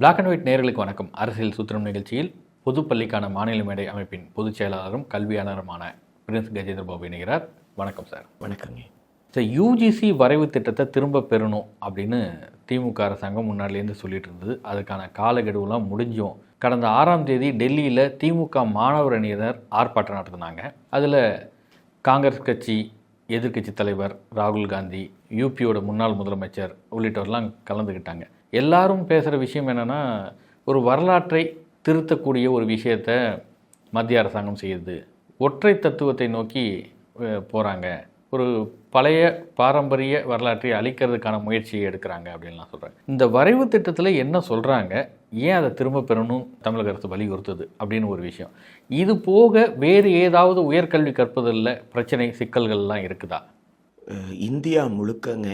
Black and white நேயர்களுக்கு வணக்கம். அரசியல் சூத்திரம் நிகழ்ச்சியில் பொதுப்பள்ளிக்கான மாநில மேடை அமைப்பின் பொதுச் செயலாளரும் கல்வியாளருமான பிரின்ஸ் கஜேந்திர பாபு இணைகிறார். வணக்கம் சார். வணக்கங்க சார். யூஜிசி வரைவு திட்டத்தை திரும்ப பெறணும் அப்படின்னு திமுக அரசாங்கம் முன்னாடிலேருந்து சொல்லிட்டு இருந்தது. அதுக்கான காலக்கெடுவெல்லாம் முடிஞ்சும் கடந்த 6ஆம் தேதி டெல்லியில் திமுக மாணவர் அணியினர் ஆர்ப்பாட்டம் நடத்தினாங்க. அதில் காங்கிரஸ் கட்சி எதிர்க்கட்சி தலைவர் ராகுல் காந்தி, யூபியோட முன்னாள் முதலமைச்சர் உள்ளிட்டவரெல்லாம் கலந்துக்கிட்டாங்க. எல்லாரும் பேசுகிற விஷயம் என்னென்னா, ஒரு வரலாற்றை திருத்தக்கூடிய ஒரு விஷயத்தை மத்திய அரசாங்கம் செய்யுது, ஒற்றை தத்துவத்தை நோக்கி போகிறாங்க, ஒரு பழைய பாரம்பரிய வரலாற்றை அழிக்கிறதுக்கான முயற்சியை எடுக்கிறாங்க அப்படின்லாம் சொல்கிறாங்க. இந்த வரைவு திட்டத்தில் என்ன சொல்கிறாங்க, ஏன் அதை திரும்ப பெறணும் தமிழக அரசு வலியுறுத்துது அப்படின்னு ஒரு விஷயம். இது போக வேறு ஏதாவது உயர்கல்வி கற்பதில் பிரச்சனை சிக்கல்கள்லாம் இருக்குதா? இந்தியா முழுக்கங்க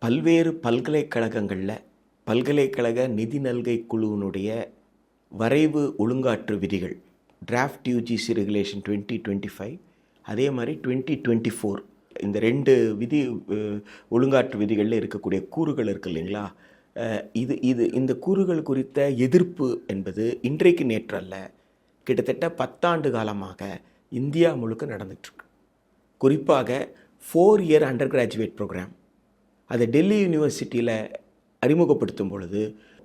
பல்வேறு பல்கலைக்கழகங்களில் பல்கலைக்கழக நிதி நல்கை குழுவினுடைய வரைவு ஒழுங்காற்று விதிகள், டிராஃப்ட் யூஜிசி ரெகுலேஷன் 2025, அதே மாதிரி 2024, இந்த 2 விதி ஒழுங்காற்று விதிகளில் இருக்கக்கூடிய கூறுகள் இருக்குது இல்லைங்களா. இந்த கூறுகள் குறித்த எதிர்ப்பு என்பது இன்றைக்கு நேற்றல்ல, கிட்டத்தட்ட 10 ஆண்டு காலமாக இந்தியா முழுக்க நடந்துகிட்ருக்கு. குறிப்பாக 4 இயர் அண்டர் கிராஜுவேட் ப்ரோக்ராம் அதை டெல்லி யூனிவர்சிட்டியில் அறிமுகப்படுத்தும் பொழுது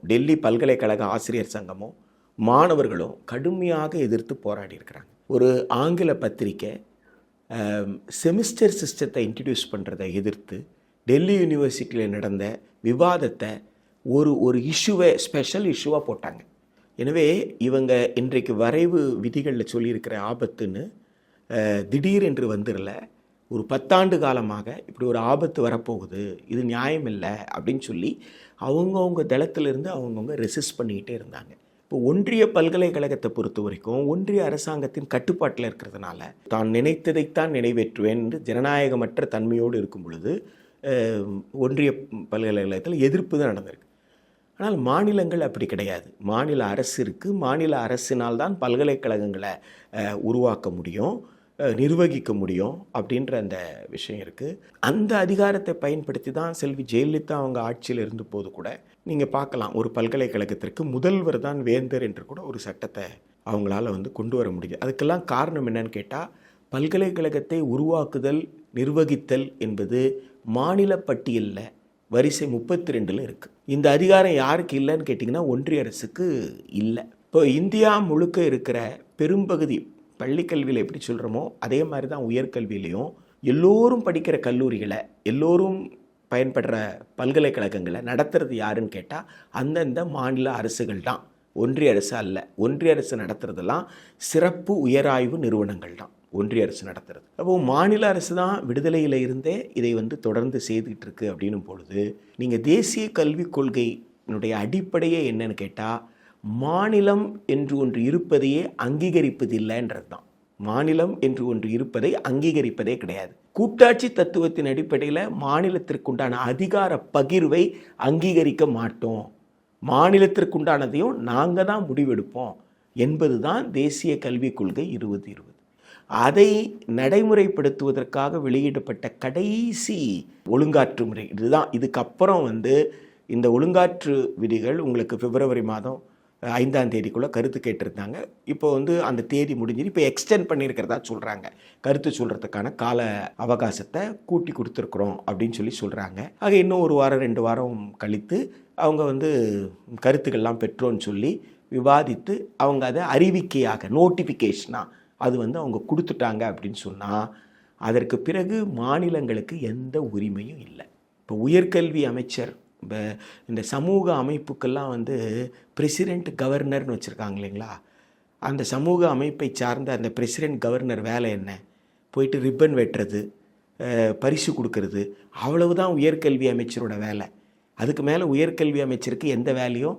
டெல்லி பல்கலைக்கழக ஆசிரியர் சங்கமும் மாணவர்களும் கடுமையாக எதிர்த்து போராடி இருக்கிறாங்க. ஒரு ஆங்கில பத்திரிக்கை செமிஸ்டர் சிஸ்டத்தை இன்ட்ரடியூஸ் பண்ணுறதை எதிர்த்து டெல்லி யூனிவர்சிட்டியில் நடந்த விவாதத்தை ஒரு இஷ்யூவை ஸ்பெஷல் இஷ்யூவாக போட்டாங்க. எனவே இவங்க இன்றைக்கு வரைவு விதிகளில் சொல்லியிருக்கிற ஆபத்துன்னு திடீர் என்று வந்துடல, ஒரு 10 ஆண்டு காலமாக இப்படி ஒரு ஆபத்து வரப்போகுது, இது நியாயம் இல்லை அப்படின்னு சொல்லி அவங்கவுங்க தளத்திலிருந்து அவங்கவுங்க ரெசிஸ்ட் பண்ணிக்கிட்டே இருந்தாங்க. இப்போ ஒன்றிய பல்கலைக்கழகத்தை பொறுத்த வரைக்கும் ஒன்றிய அரசாங்கத்தின் கட்டுப்பாட்டில் இருக்கிறதுனால தான் நினைத்ததைத்தான் நிறைவேற்றுவேன் என்று ஜனநாயகமற்ற தன்மையோடு இருக்கும் பொழுது ஒன்றிய பல்கலைக்கழகத்தில் எதிர்ப்பு தான் நடந்திருக்கு. ஆனால் மாநிலங்கள் அப்படி கிடையாது. மாநில அரசு இருக்குது. மாநில அரசினால்தான் பல்கலைக்கழகங்களை உருவாக்க முடியும், நிர்வகிக்க முடியும் அப்படின்ற அந்த விஷயம் இருக்குது. அந்த அதிகாரத்தை பயன்படுத்தி தான் செல்வி ஜெயலலிதா அவங்க ஆட்சியில் இருந்த போது கூட நீங்கள் பார்க்கலாம், ஒரு பல்கலைக்கழகத்திற்கு முதல்வர் தான் வேந்தர் என்று கூட ஒரு சட்டத்தை அவங்களால கொண்டு வர முடியுது. அதுக்கெல்லாம் காரணம் என்னன்னு கேட்டால், பல்கலைக்கழகத்தை உருவாக்குதல் நிர்வகித்தல் என்பது மாநில பட்டியலில் வரிசை 32 இருக்குது. இந்த அதிகாரம் யாருக்கு இல்லைன்னு கேட்டிங்கன்னா ஒன்றிய அரசுக்கு இல்லை. இப்போ இந்தியா முழுக்க இருக்கிற பெரும்பகுதி பள்ளிக்கல்வியில் எப்படி சொல்கிறோமோ அதே மாதிரி தான் உயர்கல்வியிலையும் எல்லோரும் படிக்கிற கல்லூரிகளை, எல்லோரும் பயன்படுற பல்கலைக்கழகங்களை நடத்துறது யாருன்னு கேட்டால் அந்தந்த மாநில அரசுகள் தான், ஒன்றிய அரசு அல்ல. ஒன்றிய அரசு நடத்துறதெல்லாம் சிறப்பு உயராய்வு நிறுவனங்கள் தான் ஒன்றிய அரசு நடத்துறது. அப்போது மாநில அரசு தான் விடுதலையில் இருந்தே இதை தொடர்ந்து செய்துக்கிட்டு இருக்கு அப்படின்னும் பொழுது, நீங்கள் தேசிய கல்விக் கொள்கையினுடைய அடிப்படையே என்னன்னு கேட்டால், மாநிலம் என்று ஒன்று இருப்பதையே அங்கீகரிப்பதில்லைன்றது தான். மாநிலம் என்று ஒன்று இருப்பதை அங்கீகரிப்பதே கிடையாது. கூட்டாட்சி தத்துவத்தின் அடிப்படையில் மாநிலத்திற்குண்டான அதிகார பகிர்வை அங்கீகரிக்க மாட்டோம், மாநிலத்திற்குண்டானதையும் நாங்கள் தான் முடிவெடுப்போம் என்பது தான் தேசிய கல்விக் கொள்கை 2020. அதை நடைமுறைப்படுத்துவதற்காக வெளியிடப்பட்ட கடைசி ஒழுங்காற்று முறை இதுதான். இதுக்கப்புறம் இந்த ஒழுங்காற்று விதிகள் உங்களுக்கு பிப்ரவரி மாதம் 5ஆம் தேதிக்குள்ளே கருத்து கேட்டிருந்தாங்க. இப்போ அந்த தேதி முடிஞ்சிரு, இப்போ எக்ஸ்டெண்ட் பண்ணியிருக்கிறதா சொல்கிறாங்க. கருத்து சொல்கிறதுக்கான கால அவகாசத்தை கூட்டி கொடுத்துருக்குறோம் அப்படின்னு சொல்கிறாங்க. ஆக இன்னும் 1 வாரம் 2 வாரம் கழித்து அவங்க கருத்துக்கள்லாம் பெற்றோன்னு சொல்லி விவாதித்து அவங்க அதை அறிவிக்கையாக நோட்டிஃபிகேஷனாக அது அவங்க கொடுத்துட்டாங்க அப்படின்னு சொன்னால், அதற்கு பிறகு மாநிலங்களுக்கு எந்த உரிமையும் இல்லை. இப்போ உயர்கல்வி அமைச்சர், இப்போ இந்த சமூக அமைப்புக்கெல்லாம் பிரசிடெண்ட் கவர்னர்னு வச்சுருக்காங்க இல்லைங்களா. அந்த சமூக அமைப்பை சார்ந்த அந்த பிரசிடெண்ட் கவர்னர் வேலை என்ன? போயிட்டு ரிப்பன் வெட்டுறது, பரிசு கொடுக்கறது, அவ்வளவுதான் உயர்கல்வி அமைச்சரோட வேலை. அதுக்கு மேலே உயர்கல்வி அமைச்சருக்கு எந்த வேலையும்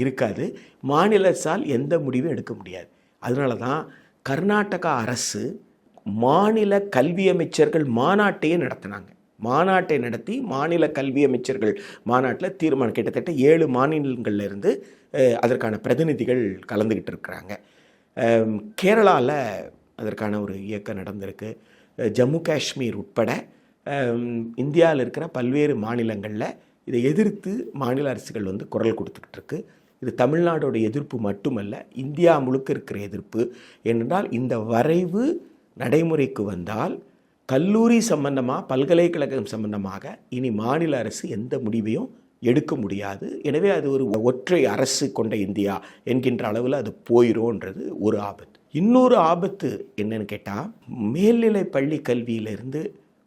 இருக்காது. மாநில அரசால் எந்த முடிவும் எடுக்க முடியாது. அதனால தான் கர்நாடகா அரசு மாநில கல்வி அமைச்சர்கள் மாநாட்டையே நடத்தினாங்க. மாநாட்டை நடத்தி மாநில கல்வி அமைச்சர்கள் மாநாட்டில் தீர்மானம், கிட்டத்தட்ட 7 மாநிலங்களில் இருந்து அதற்கான பிரதிநிதிகள் கலந்துக்கிட்டு இருக்கிறாங்க. கேரளாவில் அதற்கான ஒரு இயக்கம் நடந்திருக்கு. ஜம்மு காஷ்மீர் உட்பட இந்தியாவில் இருக்கிற பல்வேறு மாநிலங்களில் இதை எதிர்த்து மாநில அரசுகள் வந்து குரல் கொடுத்துக்கிட்டு இருக்கு. இது தமிழ்நாடோட எதிர்ப்பு மட்டுமல்ல, இந்தியா முழுக்க இருக்கிற எதிர்ப்பு. ஏனென்றால் இந்த வரைவு நடைமுறைக்கு வந்தால் கல்லூரி சம்பந்தமாக, பல்கலைக்கழகம் சம்பந்தமாக இனி மாநில அரசு எந்த முடிவையும் எடுக்க முடியாது. எனவே அது ஒரு ஒற்றை அரசு கொண்ட இந்தியா என்கின்ற அளவில் அது போயிடும்ன்றது ஒரு ஆபத்து. இன்னொரு ஆபத்து என்னன்னு கேட்டால், மேல்நிலை பள்ளி கல்வியிலிருந்து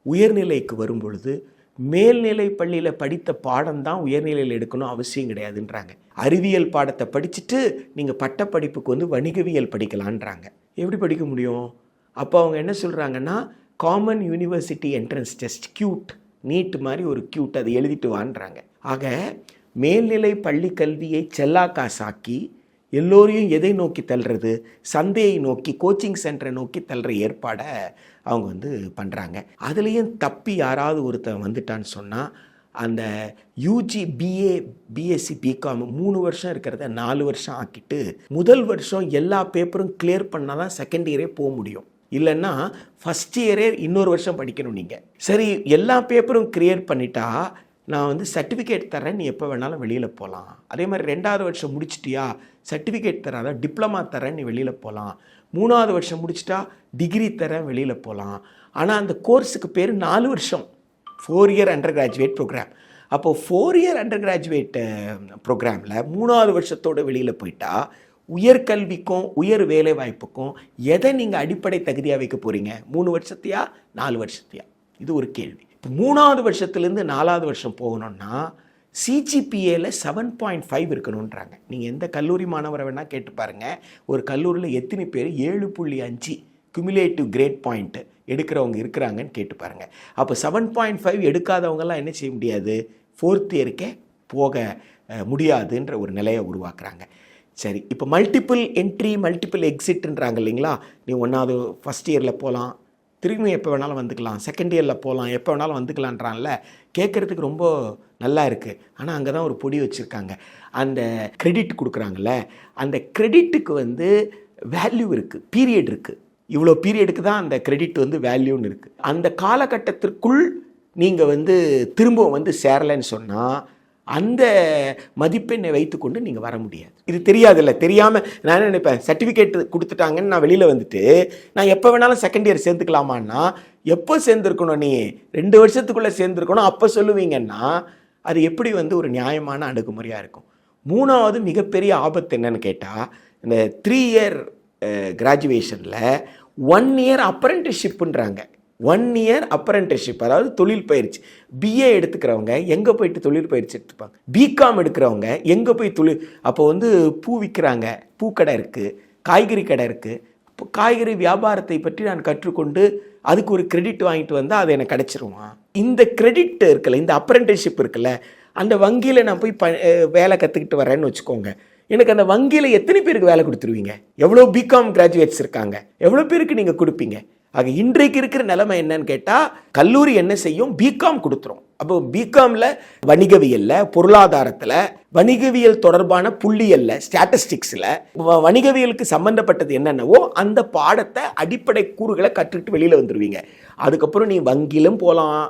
உயர்நிலைக்கு வரும் பொழுது மேல்நிலை பள்ளியில் படித்த பாடம் தான் உயர்நிலையில் எடுக்கணும் அவசியம் கிடையாதுன்றாங்க. அறிவியல் பாடத்தை படிச்சுட்டு நீங்கள் பட்டப்படிப்புக்கு வந்து வணிகவியல் படிக்கலான்றாங்க. எப்படி படிக்க முடியும்? அப்போ அவங்க என்ன சொல்கிறாங்கன்னா, common university entrance test, CUET, NEET மாதிரி ஒரு கியூட், அதை எழுதிட்டு வான்றாங்க. ஆக மேல்நிலை பள்ளி கல்வியை செல்லாக்காசாக்கி எல்லோரையும் எதை நோக்கி தள்ளுறது? சந்தையை நோக்கி, கோச்சிங் சென்டரை நோக்கி தள்ளுற ஏற்பாடை அவங்க வந்து பண்ணுறாங்க. அதுலேயும் தப்பி யாராவது ஒருத்தன் வந்துட்டான்னு சொன்னால் அந்த யூஜி, பிஏ, பிஎஸ்சி, பிகாம் 3 வருஷம் இருக்கிறத 4 வருஷம் ஆக்கிட்டு முதல் வருஷம் எல்லா பேப்பரும் கிளியர் பண்ணால் தான் செகண்ட் இயரே போக முடியும். இல்லைன்னா ஃபஸ்ட் இயரே இன்னொரு வருஷம் படிக்கணும் நீங்கள். சரி, எல்லா பேப்பரும் கிளியர் பண்ணிட்டா நான் வந்து சர்டிஃபிகேட் தரேன், நீ எப்போ வேணாலும் வெளியில் போகலாம். அதே மாதிரி 2வது வருஷம் முடிச்சிட்டியா, சர்டிஃபிகேட் தராத, டிப்ளமா தரேன், நீ வெளியில் போகலாம். 3வது வருஷம் முடிச்சிட்டா டிகிரி தரேன், வெளியில் போகலாம். ஆனால் அந்த கோர்ஸுக்கு பேர் 4 வருஷம், 4 இயர் அண்டர் கிராஜுவேட் ப்ரோக்ராம். அப்போது 4 இயர் அண்டர் கிராஜுவேட் ப்ரோக்ராமில் 3வது வருஷத்தோடு வெளியில் போயிட்டா உயர்கல்விக்கும் உயர் வேலை வாய்ப்புக்கும் எதை நீங்கள் அடிப்படை தகுதியாக வைக்க போகிறீங்க? 3 வருஷத்தையா 4 வருஷத்தையா? இது ஒரு கேள்வி. இப்போ 3வது வருஷத்துலேருந்து 4வது வருஷம் போகணுன்னா சிஜிபிஏல 7.5 இருக்கணுன்றாங்க. நீங்கள் எந்த கல்லூரி மாணவரை வேணால் கேட்டு பாருங்கள், ஒரு கல்லூரியில் எத்தனை பேர் 7.5 குமுலேட்டிவ் கிரேட் பாயிண்ட் எடுக்கிறவங்க இருக்கிறாங்கன்னு கேட்டு பாருங்கள். அப்போ 7.5 எடுக்காதவங்கெல்லாம் என்ன செய்ய முடியாது? 4th இயருக்கே போக முடியாதுன்ற ஒரு நிலையை உருவாக்குறாங்க. சரி, இப்போ மல்டிபிள் என்ட்ரி, மல்டிபிள் எக்ஸிட்ன்றாங்க இல்லைங்களா? நீ 1வது ஃபஸ்ட் இயரில் போகலாம், திரும்பி எப்போ வேணாலும் வந்துக்கலாம், செகண்ட் இயரில் போகலாம், எப்போ வேணாலும் வந்துக்கலான்றான்ல. கேட்குறதுக்கு ரொம்ப நல்லா இருக்குது. ஆனால் அங்கே தான் ஒரு பொடி வச்சுருக்காங்க. அந்த கிரெடிட் கொடுக்குறாங்கல்ல, அந்த கிரெடிட்டுக்கு வந்து வேல்யூ இருக்குது, பீரியட் இருக்குது. இவ்வளோ பீரியடுக்கு தான் அந்த கிரெடிட் வந்து வேல்யூன்னு இருக்குது. அந்த காலகட்டத்திற்குள் நீங்கள் வந்து திரும்ப வந்து சேரலைன்னு சொன்னால் அந்த மதிப்பெண்ணை வைத்துக்கொண்டு நீங்கள் வர முடியாது. இது தெரியாதுல்ல, தெரியாமல் நான் என்ன நினைப்பேன், சர்டிஃபிகேட் கொடுத்துட்டாங்கன்னு நான் வெளியில் வந்துட்டு நான் எப்போ வேணாலும் செகண்ட் இயர் சேர்ந்துக்கலாமான்னா, எப்போ சேர்ந்துருக்கணும்? நீ 2 வருஷத்துக்குள்ளே சேர்ந்துருக்கணும். அப்போ சொல்லுவீங்கன்னா அது எப்படி வந்து ஒரு நியாயமான அணுகுமுறையாக இருக்கும்? 3வது மிகப்பெரிய ஆபத்து என்னன்னு கேட்டால், இந்த 3 இயர் கிராஜுவேஷனில் 1 இயர் அப்ரெண்டிஸ்ஷிப்புன்றாங்க. 1 இயர் அப்ரெண்டிஸ்ஷிப், அதாவது தொழில் பயிற்சி. பிஏ எடுத்துக்கிறவங்க எங்கே போயிட்டு தொழில் பயிற்சி எடுத்துப்பாங்க? பிகாம் எடுக்கிறவங்க எங்கே போய் தொழில்? அப்போ வந்து பூ விற்கிறாங்க, பூக்கடை இருக்குது, காய்கறி கடை இருக்குது. இப்போ காய்கறி வியாபாரத்தை பற்றி நான் கற்றுக்கொண்டு அதுக்கு ஒரு கிரெடிட் வாங்கிட்டு வந்தால் அது எனக்கு கிடச்சிருமா? இந்த கிரெடிட் இருக்குல்ல, இந்த அப்ரெண்டிஸ்ஷிப் இருக்குல்ல, அந்த வங்கியில் நான் போய் வேலை கற்றுக்கிட்டு வரேன்னு வச்சுக்கோங்க. எனக்கு அந்த வங்கியில் எத்தனை பேருக்கு வேலை கொடுத்துருவீங்க? எவ்வளோ பிகாம் கிராஜுவேட்ஸ் இருக்காங்க, எவ்வளோ பேருக்கு நீங்கள் கொடுப்பீங்க? ஆக இன்றைக்கு இருக்கிற நிலைமை என்னன்னு கேட்டால், கல்லூரி என்ன செய்யும்? பிகாம் கொடுத்துரும். அப்போ பிகாமில் வணிகவியலில், பொருளாதாரத்தில், வணிகவியல் தொடர்பான புள்ளியல்ல, ஸ்டாட்டிஸ்டிக்ஸில் வணிகவியலுக்கு சம்மந்தப்பட்டது என்னென்னவோ அந்த பாடத்தை, அடிப்படை கூறுகளை கற்றுக்கிட்டு வெளியில் வந்துடுவீங்க. அதுக்கப்புறம் நீ வங்கியிலும் போகலாம்,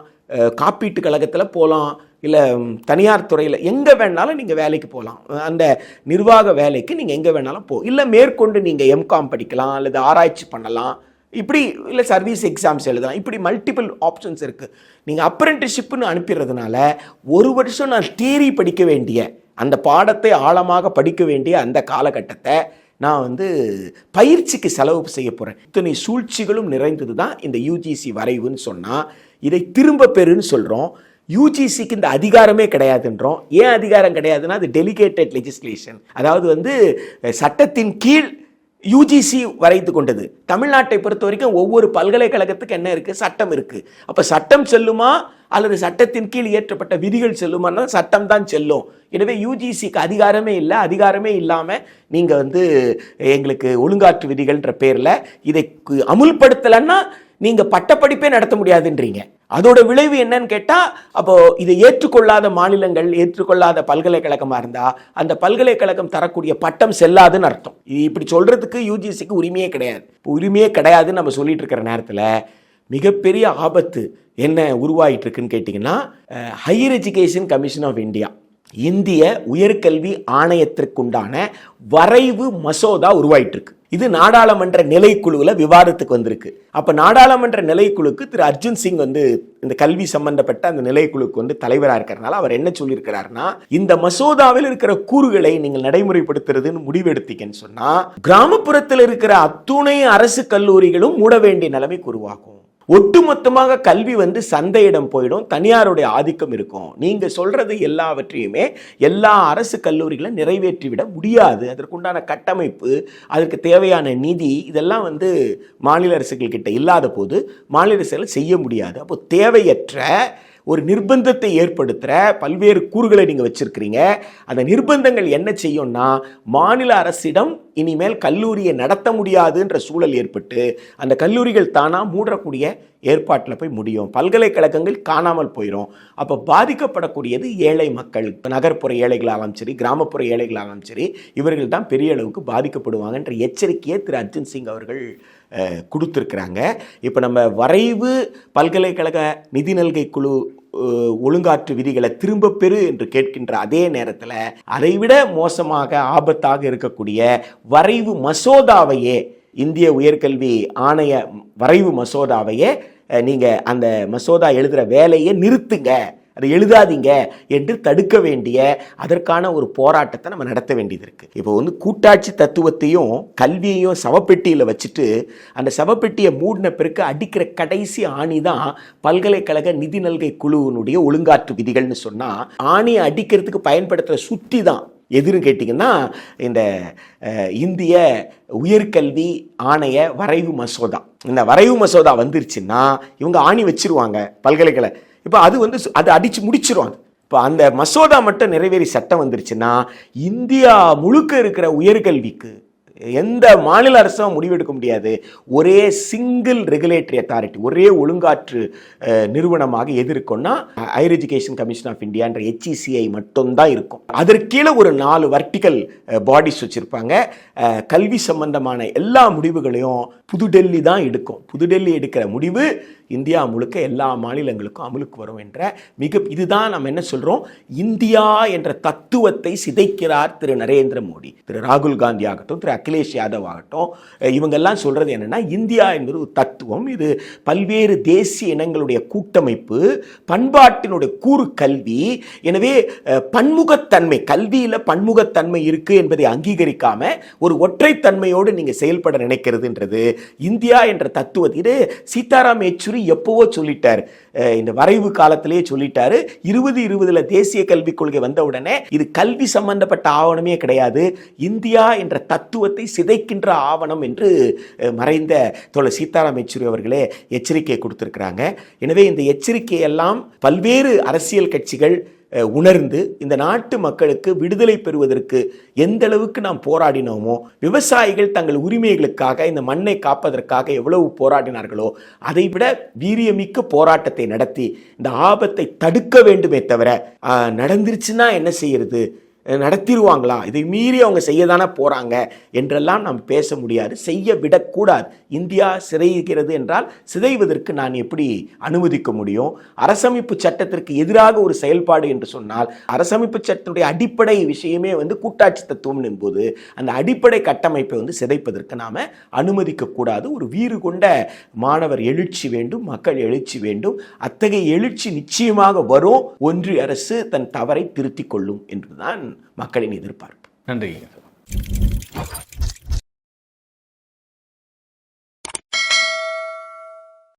காப்பீட்டு கழகத்தில் போகலாம், இல்லை தனியார் துறையில் எங்கே வேணாலும் நீங்கள் வேலைக்கு போகலாம். அந்த நிர்வாக வேலைக்கு நீங்கள் எங்கே வேணாலும் இல்லை மேற்கொண்டு நீங்கள் எம்காம் படிக்கலாம், அல்லது ஆராய்ச்சி பண்ணலாம், இப்படி இல்லை சர்வீஸ் எக்ஸாம்ஸ் எழுதலாம். இப்படி மல்டிபிள் ஆப்ஷன்ஸ் இருக்குது. நீங்கள் அப்ரெண்டிஸ்ஷிப்னு அனுப்பிடுறதுனால 1 வருஷம் நான் தியரி படிக்க வேண்டிய, அந்த பாடத்தை ஆழமாக படிக்க வேண்டிய அந்த காலகட்டத்தை நான் வந்து பயிற்சிக்கு செலவு செய்ய போகிறேன். இத்தனை சூழ்ச்சிகளும் நிறைந்தது தான் இந்த யூஜிசி வரைவுன்னு சொன்னால், இதை திரும்ப பெறுன்னு சொல்கிறோம். யூஜிசிக்கு இந்த அதிகாரமே கிடையாதுன்றோம். ஏன் அதிகாரம் கிடையாதுன்னா, அது டெலிகேட்டட் லெஜிஸ்லேஷன், அதாவது வந்து சட்டத்தின் கீழ் யூஜிசி வரைத்து கொண்டது. தமிழ்நாட்டை பொறுத்த வரைக்கும் ஒவ்வொரு பல்கலைக்கழகத்துக்கு என்ன இருக்குது? சட்டம் இருக்குது. அப்போ சட்டம் செல்லுமா அல்லது சட்டத்தின் கீழ் இயற்றப்பட்ட விதிகள் செல்லுமானா சட்டம் தான் செல்லும். எனவே யூஜிசிக்கு அதிகாரமே இல்லை. அதிகாரமே இல்லாமல் நீங்கள் வந்து எங்களுக்கு ஒழுங்காற்று விதிகள்ன்ற பேரில் இதை அமுல்படுத்தலைன்னா நீங்கள் பட்டப்படிப்பே நடத்த முடியாதுன்றீங்க. அதோட விளைவு என்னன்னு கேட்டால், அப்போது இதை ஏற்றுக்கொள்ளாத மாநிலங்கள், ஏற்றுக்கொள்ளாத பல்கலைக்கழகமாக இருந்தால் அந்த பல்கலைக்கழகம் தரக்கூடிய பட்டம் செல்லாதுன்னு அர்த்தம். இப்படி சொல்கிறதுக்கு யூஜிசிக்கு உரிமையே கிடையாது. இப்போ உரிமையே கிடையாதுன்னு நம்ம சொல்லிட்டு இருக்கிற நேரத்தில் மிகப்பெரிய ஆபத்து என்ன உருவாயிட்டு இருக்குன்னு கேட்டிங்கன்னா, higher education commission of India, இந்திய உயர்கல்வி ஆணையத்திற்குண்டான வரைவு மசோதா உருவாயிட்டு இருக்கு. இது நாடாளுமன்ற நிலைக்குழுவில் விவாதத்துக்கு வந்திருக்கு. அப்ப நாடாளுமன்ற நிலைக்குழுக்கு திரு அர்ஜுன் சிங் இந்த கல்வி சம்பந்தப்பட்ட அந்த நிலைக்குழுக்கு தலைவராக இருக்கிறதுனால அவர் என்ன சொல்லியிருக்கிறாருன்னா, இந்த மசோதாவில் இருக்கிற கூறுகளை நீங்கள் நடைமுறைப்படுத்துறதுன்னு முடிவெடுத்தீங்கன்னு சொன்னா கிராமப்புறத்தில் இருக்கிற அத்துணை அரசு கல்லூரிகளும் மூட வேண்டிய நிலைமைக்கு உருவாகும். ஒட்டுமொத்தமாக கல்வி சந்தையிடம் போயிடும், தனியாருடைய ஆதிக்கம் இருக்கும். நீங்க சொல்றது எல்லாவற்றையுமே எல்லா அரசு கல்லூரிகளும் நிறைவேற்றிவிட முடியாது. அதற்குண்டான கட்டமைப்பு, அதற்கு தேவையான நிதி இதெல்லாம் மாநில அரசுகள் கிட்ட இல்லாத போது மாநில அரசுகள் செய்ய முடியாது. அப்போ தேவையற்ற ஒரு நிர்பந்தத்தை ஏற்படுத்துகிற பல்வேறு கூறுகளை நீங்கள் வச்சிருக்கிறீங்க. அந்த நிர்பந்தங்கள் என்ன செய்யும்னா, மாநில அரசிடம் இனிமேல் கல்லூரியை நடத்த முடியாதுன்ற சூழல் ஏற்பட்டு அந்த கல்லூரிகள் தானாக மூடக்கூடிய ஏற்பாட்டில் போய் முடியும். பல்கலைக்கழகங்கள் காணாமல் போயிடும். அப்போ பாதிக்கப்படக்கூடியது ஏழை மக்கள், நகர்ப்புற ஏழைகளாலும் சரி கிராமப்புற ஏழைகளாலும் சரி, இவர்கள் தான் பெரிய அளவுக்கு பாதிக்கப்படுவாங்கன்ற எச்சரிக்கையை திரு அர்ஜுன் சிங் அவர்கள் கொடுத்துருக்குறாங்க. இப்போ நம்ம வரைவு பல்கலைக்கழக நிதி நல்கை குழு ஒழுங்காற்று விதிகளை திரும்ப பெறு என்று கேட்கின்ற அதே நேரத்தில் அதைவிட மோசமாக ஆபத்தாக இருக்கக்கூடிய வரைவு மசோதாவையே, இந்திய உயர்கல்வி ஆணைய வரைவு மசோதாவையே நீங்கள் அந்த மசோதா எழுதுகிற வேலையை நிறுத்துங்க, அதை எழுதாதீங்க என்று தடுக்க வேண்டிய அதற்கான ஒரு போராட்டத்தை நம்ம நடத்த வேண்டியது இருக்குது. இப்போ கூட்டாட்சி தத்துவத்தையும் கல்வியையும் சவப்பெட்டியில் வச்சுட்டு அந்த சவப்பெட்டியை மூடின பிறகு அடிக்கிற கடைசி ஆணி தான் பல்கலைக்கழக நிதி நல்கை குழுவினுடைய ஒழுங்காற்று விதிகள்னு சொன்னால், ஆணியை அடிக்கிறதுக்கு பயன்படுத்துகிற சுத்தி தான் எதுன்னு கேட்டிங்கன்னா இந்த இந்திய உயர்கல்வி ஆணைய வரைவு மசோதா. இந்த வரைவு மசோதா வந்துருச்சுன்னா இவங்க ஆணி வச்சிருவாங்க பல்கலைக்கழக. இப்போ அது அடித்து முடிச்சிருவாங்க. இப்போ அந்த மசோதா மட்டும் நிறைவேறி சட்டம் வந்துருச்சுன்னா இந்தியா முழுக்க இருக்கிற உயர்கல்விக்கு எந்த மாநில அரசும் முடிவெடுக்க முடியாது. ஒரே சிங்கிள் ரெகுலேட்டரி அத்தாரிட்டி, ஒரே ஒழுங்காற்று நிறுவனமாக எது இருக்கும்னா ஹையர் எஜுகேஷன் கமிஷன் ஆஃப் இந்தியான்ற HECI மட்டும்தான் இருக்கும். அதற்கு கீழே ஒரு 4 வர்டிக்கல் பாடிஸ் வச்சுருப்பாங்க. கல்வி சம்பந்தமான எல்லா முடிவுகளையும் புதுடெல்லி தான் எடுக்கும். புதுடெல்லி எடுக்கிற முடிவு இந்தியா முழுக்க எல்லா மாநிலங்களுக்கும் அமலுக்கு வரும் என்ற இதுதான் நம்ம என்ன சொல்கிறோம், இந்தியா என்ற தத்துவத்தை சிதைக்கிறார் திரு நரேந்திர மோடி. திரு ராகுல் காந்தி ஆகட்டும், திரு அகிலேஷ் யாதவ் ஆகட்டும், இவங்கெல்லாம் சொல்கிறது என்னென்னா, இந்தியா என்பது ஒரு தத்துவம், இது பல்வேறு தேசிய இனங்களுடைய கூட்டமைப்பு, பண்பாட்டினுடைய கூறு கல்வி. எனவே பன்முகத்தன்மை, கல்வியில் பன்முகத்தன்மை இருக்குது என்பதை அங்கீகரிக்காம ஒரு ஒற்றைத்தன்மையோடு நீங்கள் செயல்பட நினைக்கிறதுன்றது இந்தியா என்ற தத்துவத்தை. இது சீதாராம் யெச்சூரி எப்பவோ சொல்லிட்டார், இந்த வரைவு காலத்திலேயே சொல்லிட்டாரு. 2020 தேசிய கல்விக் கொள்கை வந்த உடனே இது கல்வி சம்பந்தப்பட்ட ஆவணமே கிடையாது, இந்தியா என்ற தத்துவத்தை சிதைக்கின்ற ஆவணம் என்று மறைந்த தோழர் சீதாராம் யெச்சூரி அவர்களே எச்சரிக்கை கொடுத்திருக்கிறாங்க. எனவே இந்த எச்சரிக்கையெல்லாம் பல்வேறு அரசியல் கட்சிகள் உணர்ந்து இந்த நாட்டு மக்களுக்கு விடுதலை பெறுவதற்கு எந்த அளவுக்கு நாம் போராடினோமோ, விவசாயிகள் தங்கள் உரிமைகளுக்காக இந்த மண்ணை காப்பதற்காக எவ்வளவு போராடினார்களோ அதைவிட வீரியமிக்க போராட்டத்தை நடத்தி இந்த ஆபத்தை தடுக்க வேண்டுமே தவிர, நடந்துருச்சுன்னா என்ன செய்யறது, நடத்திடுவாங்களா, இதை மீறி அவங்க செய்ய தானே போகிறாங்க என்றெல்லாம் நாம் பேச முடியாது, செய்ய விடக்கூடாது. இந்தியா சிதைகிறது என்றால் சிதைவதற்கு நான் எப்படி அனுமதிக்க முடியும்? அரசமைப்பு சட்டத்திற்கு எதிராக ஒரு செயல்பாடு என்று சொன்னால், அரசமைப்பு சட்டத்துடைய அடிப்படை விஷயமே கூட்டாட்சி தத்துவம் என்பது அந்த அடிப்படை கட்டமைப்பை சிதைப்பதற்கு நாம் அனுமதிக்கக்கூடாது. ஒரு வீறு கொண்ட மாணவர் எழுச்சி வேண்டும், மக்கள் எழுச்சி வேண்டும். அத்தகைய எழுச்சி நிச்சயமாக வரும். ஒன்றிய அரசு தன் தவறை திருத்திக் கொள்ளும் என்றுதான் மக்களின் எதிர்பார்ப்பு. நன்றி.